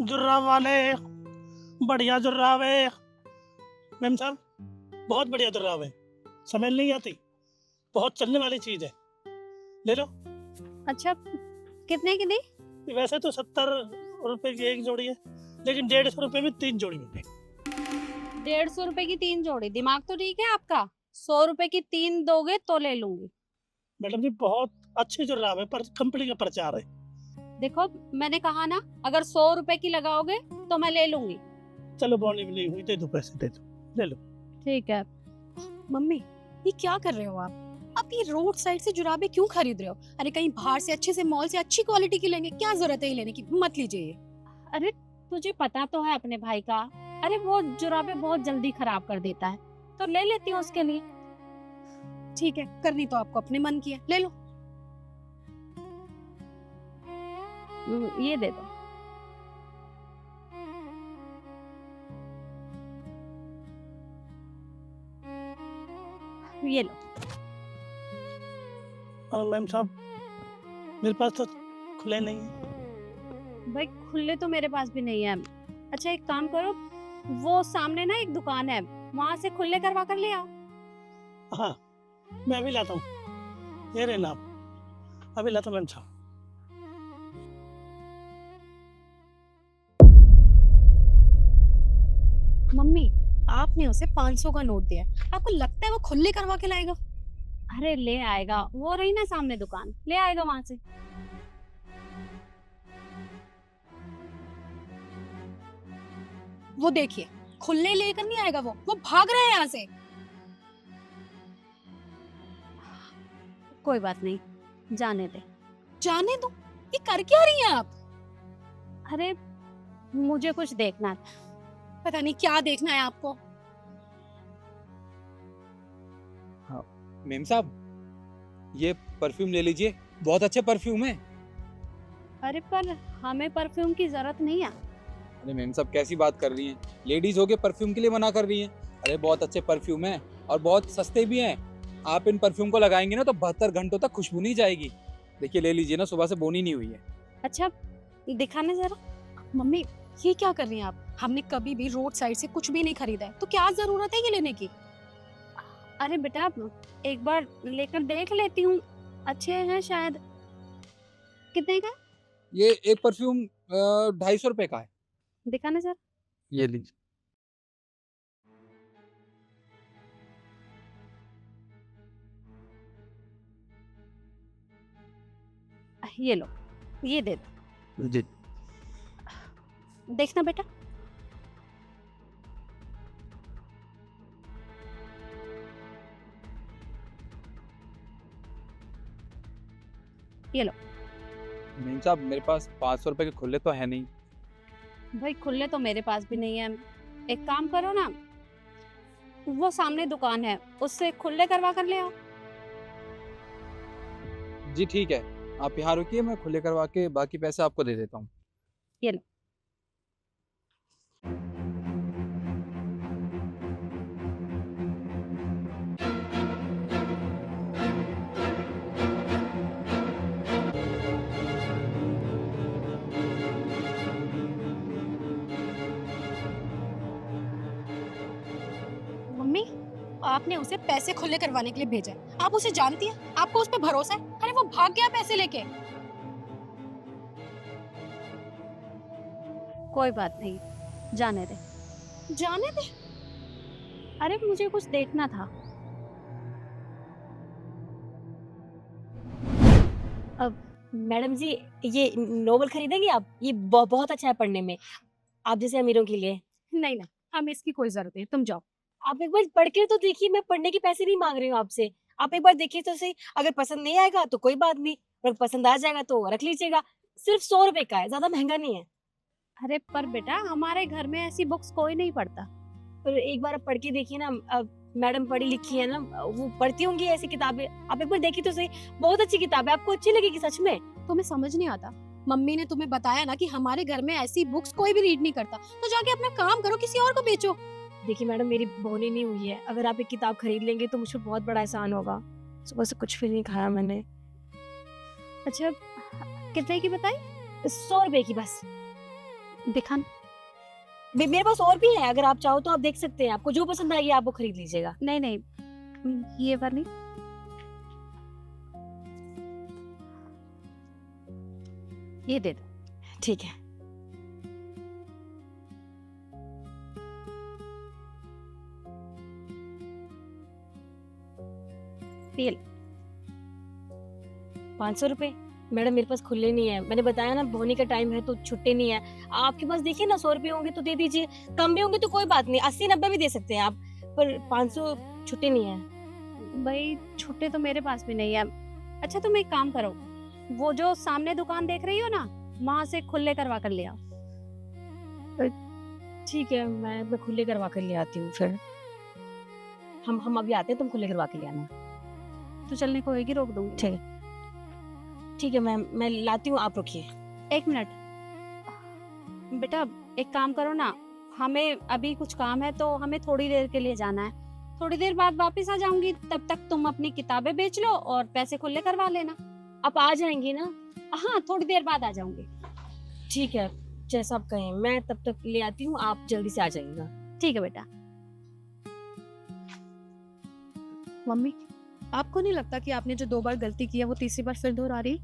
जुर्राब वाले, बढ़िया जुर्राब है। मैम साहब, बहुत बढ़िया जुर्राब है, समझ नहीं आती, बहुत चलने वाली चीज है, ले लो। अच्छा, कितने की दी? वैसे तो 70 रुपए की एक जोड़ी है, लेकिन 150 रुपए में 3 जोड़ी मिलती। 150 रुपए की 3 जोड़ी? दिमाग तो ठीक है आपका? 100 रुपए की 3 दोगे तो ले लूंगी। मैडम जी, बहुत अच्छी जुर्राब है, पर कंपनी का प्रचार है। देखो, मैंने कहा ना, अगर 100 रुपए की लगाओगे तो मैं ले लूंगी। चलो, बॉन्डी नहीं हुई, दे दो पैसे, दे दो, ले लो। ठीक है। मम्मी, ये क्या कर रहे हो आप ये रोड साइड से जुराबे क्यों खरीद रहे हो? अरे कहीं बाहर से अच्छे से मॉल से अच्छी क्वालिटी की लेंगे, क्या जरूरत है ये लेने की? मत लीजिए ये। अरे तुझे पता तो है अपने भाई का, अरे वो जुराबे बहुत जल्दी खराब कर देता है, तो ले लेती हूँ उसके लिए। ठीक है, करनी तो आपको अपने मन की है, ले लो। ये दे दो। ये लो। मैम साहब, मेरे पास तो खुले नहीं है। भाई खुले तो मेरे पास भी नहीं है। अच्छा एक काम करो, वो सामने ना एक दुकान है, वहां से खुले करवा कर ले आओ। हाँ, मैं अभी लाता हूँ, ये रहे नाम, अभी लाता हूँ मैम साहब। मम्मी, आपने उसे 500 का नोट दिया है, आपको लगता है वो खुले करवा के लाएगा? अरे ले आएगा, वो रही ना सामने दुकान, ले आएगा वहां से। वो देखिए, खुले लेकर नहीं आएगा, वो भाग रहा है यहाँ से। कोई बात नहीं, जाने दे। जाने दो, ये कर क्या रही हैं आप? अरे मुझे कुछ देखना था। पता नहीं क्या देखना है आपको। मेम साहब, ये परफ्यूम ले लीजिए, बहुत अच्छे परफ्यूम है। अरे पर हमें परफ्यूम की जरूरत नहीं है। अरे मेम साहब, कैसी बात कर रही हैं? लेडीज होके परफ्यूम के लिए मना कर रही हैं? अरे बहुत अच्छे परफ्यूम है और बहुत सस्ते भी हैं। आप इन परफ्यूम को लगाएंगे ना तो 72 घंटों तक खुशबू नहीं जाएगी। देखिए, ले लीजिए ना, सुबह से बोनी नहीं हुई है। अच्छा दिखाने जरा। मम्मी, ये क्या कर रही हैं आप? हमने कभी भी रोड साइड से कुछ भी नहीं खरीदा है, तो क्या जरूरत है ये लेने की? अरे बेटा, एक बार लेकर देख लेती हूँ, अच्छे हैं शायद। कितने का? ये एक परफ्यूम 250 रुपए का है। दिखाने जरा। ये लीजिए। ये लो, ये दे दो। जी। देखना बेटा। ये लो। मेम साहब, मेरे पास 500 रुपए के खुले तो है नहीं। भाई खुले तो मेरे पास भी नहीं है। एक काम करो ना, वो सामने दुकान है, उससे खुले करवा कर ले आओ। जी ठीक है, आप यहाँ रुकिए, मैं खुले करवा के बाकी पैसे आपको दे देता हूँ। ये लो। मम्मी, आपने उसे पैसे खुले करवाने के लिए भेजा है, आप उसे जानती हैं? आपको उस पर भरोसा है? अरे वो भाग गया पैसे लेके। कोई बात नहीं, जाने दे। जाने दे। अरे मुझे कुछ देखना था। मैडम जी, ये नोवेल खरीदेंगी आप? ये बहुत अच्छा है पढ़ने में, आप जैसे अमीरों के लिए। नहीं नहीं, हमें इसकी कोई जरूरत नहीं, तुम जाओ। आप एक बार पढ़ के तो देखिए, मैं पढ़ने के पैसे नहीं मांग रही हूँ आपसे। आप एक बार देखिए तो सही, अगर पसंद नहीं आएगा तो कोई बात नहीं, और पसंद आ जाएगा तो रख लीजिएगा। सिर्फ 100 रुपए का है, ज्यादा महंगा नहीं है। अरे पर बेटा, हमारे घर में ऐसी बुक्स कोई नहीं पढ़ता। पर एक बार आप पढ़ के देखिए ना, मैडम पढ़ी लिखी है ना, वो पढ़ती होंगी ऐसी किताबें, आप एक बार देखिए तो सही। बहुत अच्छी किताब है, आपको अच्छी लगेगी सच में। तुम्हें समझ नहीं आता? मम्मी ने तुम्हें बताया ना कि हमारे घर में ऐसी बुक्स कोई भी रीड नहीं करता, तो जाके अपना काम करो, किसी और को बेचो। देखिए मैडम, मेरी बोनी नहीं हुई है, अगर आप एक किताब खरीद लेंगे तो मुझे बहुत बड़ा एहसान होगा। सुबह से कुछ भी नहीं खाया मैंने। अच्छा कितने की बताई? 100 रुपए की बस। दिखा। मेरे पास और भी है, अगर आप चाहो तो आप देख सकते हैं, आपको जो पसंद आएगी आप वो खरीद लीजिएगा। नहीं नहीं, ये वाली। ये दे दो। ठीक है। तेल 500 रुपए। मैडम मेरे पास खुले नहीं है, मैंने बताया ना बोनी का टाइम है तो छुट्टे नहीं है। आपके पास देखिए ना 100 रुपए होंगे तो दे दीजिए, कम भी होंगे तो कोई बात नहीं, 80-90 भी दे सकते हैं आप, पर 500 छुट्टे नहीं है। भाई छुट्टे तो मेरे पास भी नहीं है। अच्छा तुम एक काम करो, वो जो सामने दुकान देख रही हो ना, वहां से खुले करवा कर ले आओ। ठीक है, मैं खुले करवा कर ले आती हूँ फिर। हम अभी आते हैं, तुम खुले करवा के ले आना। तो चलने को होगी, रोक दूंगी। ठीक है ठीक है मैम, मैं लाती हूँ, आप रुकिए। एक मिनट बेटा, एक काम करो ना, हमें अभी कुछ काम है तो हमें थोड़ी देर के लिए जाना है, थोड़ी देर बाद वापस आ जाऊंगी, तब तक तुम अपनी किताबें बेच लो और पैसे खुले करवा लेना। आप आ जाएंगी ना? हाँ थोड़ी देर बाद आ जाऊंगी। ठीक है, जैसा आप कहें, मैं तब तक ले आती हूँ, आप जल्दी से आ जाइएगा। ठीक है बेटा। मम्मी, आपको नहीं लगता कि आपने जो 2 बार गलती की है वो तीसरी बार फिर दोहरा रही?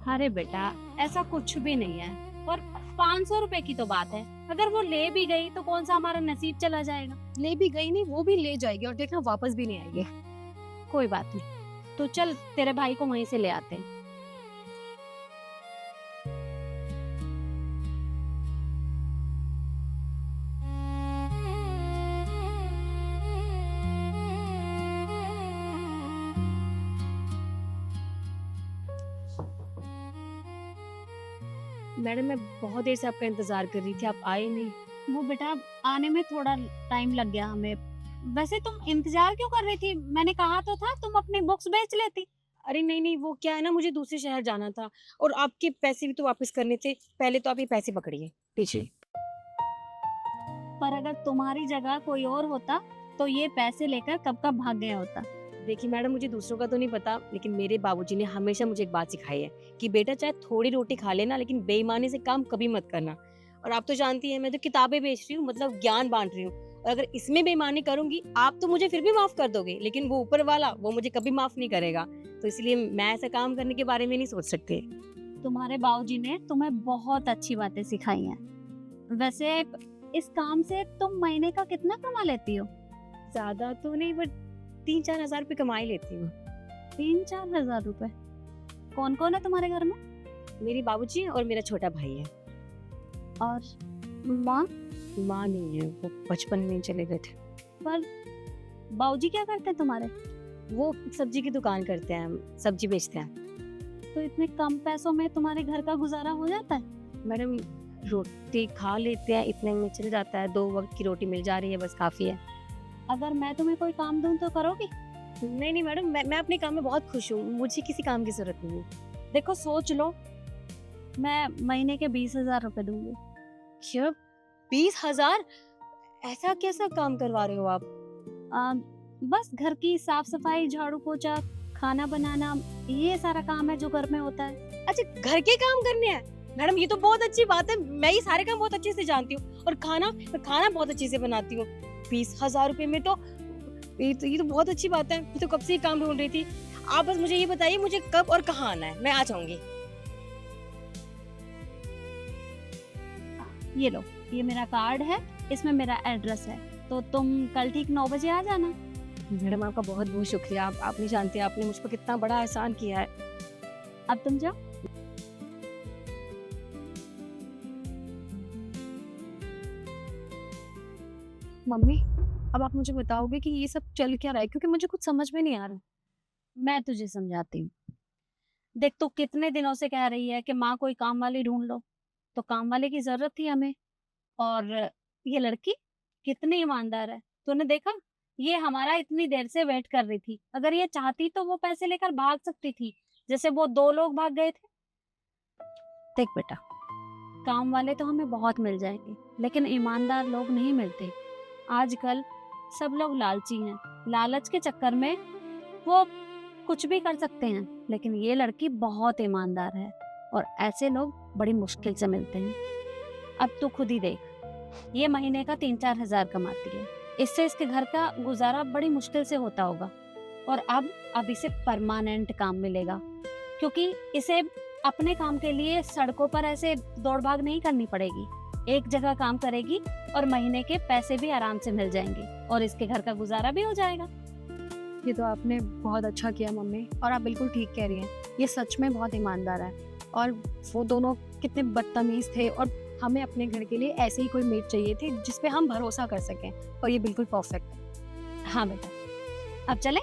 अरे बेटा ऐसा कुछ भी नहीं है, और 500 रुपए की तो बात है, अगर वो ले भी गई तो कौन सा हमारा नसीब चला जाएगा। ले भी गई नहीं, वो भी ले जाएगी और देखना वापस भी नहीं आएगी। कोई बात नहीं, तो चल तेरे भाई को वहीं से ले आते हैं। मैडम मैं बहुत देर से आपका इंतजार कर रही थी, आप आए नहीं। वो बेटा आने में थोड़ा टाइम लग गया हमें। वैसे तुम इंतजार क्यों कर रही थी? मैंने कहा तो था तुम अपनी बुक्स बेच लेती। अरे नहीं नहीं, वो क्या है ना, मुझे दूसरे शहर जाना था और आपके पैसे भी तो वापस करने थे। पहले तो आप ये पैसे पकड़िए, पीछे। पर अगर तुम्हारी जगह कोई और होता तो ये पैसे लेकर कब का भाग गया होता। देखिए मैडम, मुझे दूसरों का तो नहीं पता, लेकिन मेरे बाबूजी ने हमेशा मुझे एक बात सिखाई है कि बेटा चाहे थोड़ी रोटी खा लेना, लेकिन बेईमानी से काम कभी मत करना। और आप तो जानती हैं मैं तो किताबें बेच रही हूँ, मतलब ज्ञान बांट रही हूँ, और अगर इसमें बेईमानी करूंगी आप तो मुझे फिर भी माफ कर दोगे, लेकिन वो ऊपर वाला वो मुझे कभी माफ नहीं करेगा। तो इसलिए मैं ऐसा काम करने के बारे में नहीं सोच सकती। तुम्हारे बाबूजी ने तुम्हें बहुत अच्छी बातें सिखाई हैं। वैसे इस काम से तुम महीने का कितना कमा लेती हो? ज्यादा तो नहीं, बट 3-4 हजार रुपये कमा ही लेती हूँ। 3-4 हजार रुपए? कौन कौन है तुम्हारे घर में? मेरी बाबूजी और मेरा छोटा भाई है। और माँ? माँ नहीं है, वो बचपन में ही चले गए थे। पर बाबूजी क्या करते हैं तुम्हारे? वो सब्जी की दुकान करते हैं, सब्जी बेचते हैं। तो इतने कम पैसों में तुम्हारे घर का गुजारा हो जाता है? मैडम रोटी खा लेते हैं, इतने में चल जाता है, 2 वक्त की रोटी मिल जा रही है, बस काफी है। अगर मैं तुम्हें कोई काम दूं तो करोगी? नहीं नहीं मैडम, मैं अपने काम में बहुत खुश हूँ, मुझे किसी काम की जरूरत नहीं है। देखो सोच लो, मैं महीने के 20,000 रुपए दूंगी। क्या 20,000? ऐसा कैसा काम करवा रहे हो आप? बस घर की साफ सफाई, झाड़ू पोछा, खाना बनाना, ये सारा काम है जो घर में होता है। अच्छा, घर के काम करने हैं? मैडम ये तो बहुत अच्छी बात है, मैं ये सारे काम बहुत अच्छे से जानती हूँ, और खाना बहुत अच्छे से बनाती हूँ। 20,000 रुपए में तो ये तो बहुत अच्छी बात है। मैं तो कब से ये काम ढूंढ रही थी। आप बस मुझे ये बताइए मुझे कब और कहाँ आना है, मैं आ जाऊंगी। ये लो, ये मेरा कार्ड है, इसमें मेरा एड्रेस है, तो तुम कल ठीक 9 बजे आ जाना। मैडम आपका बहुत बहुत शुक्रिया, आप नहीं जानते आपने मुझ पर कितना बड़ा एहसान किया है। अब तुम जाओ। मम्मी, अब आप मुझे बताओगे कि ये सब चल क्या रहा है, क्योंकि मुझे कुछ समझ में नहीं आ रहा। मैं तुझे समझाती हूँ। देख तू कितने दिनों से कह रही है कि माँ कोई काम वाली ढूंढ लो, तो काम वाले की जरूरत थी हमें। और ये लड़की कितनी ईमानदार है, तूने देखा? ये हमारा इतनी देर से वेट कर रही थी, अगर ये चाहती तो वो पैसे लेकर भाग सकती थी, जैसे वो 2 लोग भाग गए थे। देख बेटा, काम वाले तो हमें बहुत मिल जाएंगे, लेकिन ईमानदार लोग नहीं मिलते। आजकल सब लोग लालची हैं, लालच के चक्कर में वो कुछ भी कर सकते हैं, लेकिन ये लड़की बहुत ईमानदार है और ऐसे लोग बड़ी मुश्किल से मिलते हैं। अब तू खुद ही देख, ये महीने का 3-4 हजार कमाती है, इससे इसके घर का गुजारा बड़ी मुश्किल से होता होगा। और अब इसे परमानेंट काम मिलेगा, क्योंकि इसे अपने काम के लिए सड़कों पर ऐसे दौड़ भाग नहीं करनी पड़ेगी। एक जगह काम करेगी और महीने के पैसे भी आराम से मिल जाएंगे और इसके घर का गुजारा भी हो जाएगा। ये तो आपने बहुत अच्छा किया मम्मी, और आप बिल्कुल ठीक कह रही हैं, ये सच में बहुत ईमानदार है। और वो दोनों कितने बदतमीज थे, और हमें अपने घर के लिए ऐसे ही कोई मेट चाहिए थे जिस पे हम भरोसा कर सकें, और ये बिल्कुल परफेक्ट है। हाँ बेटा, अब चले।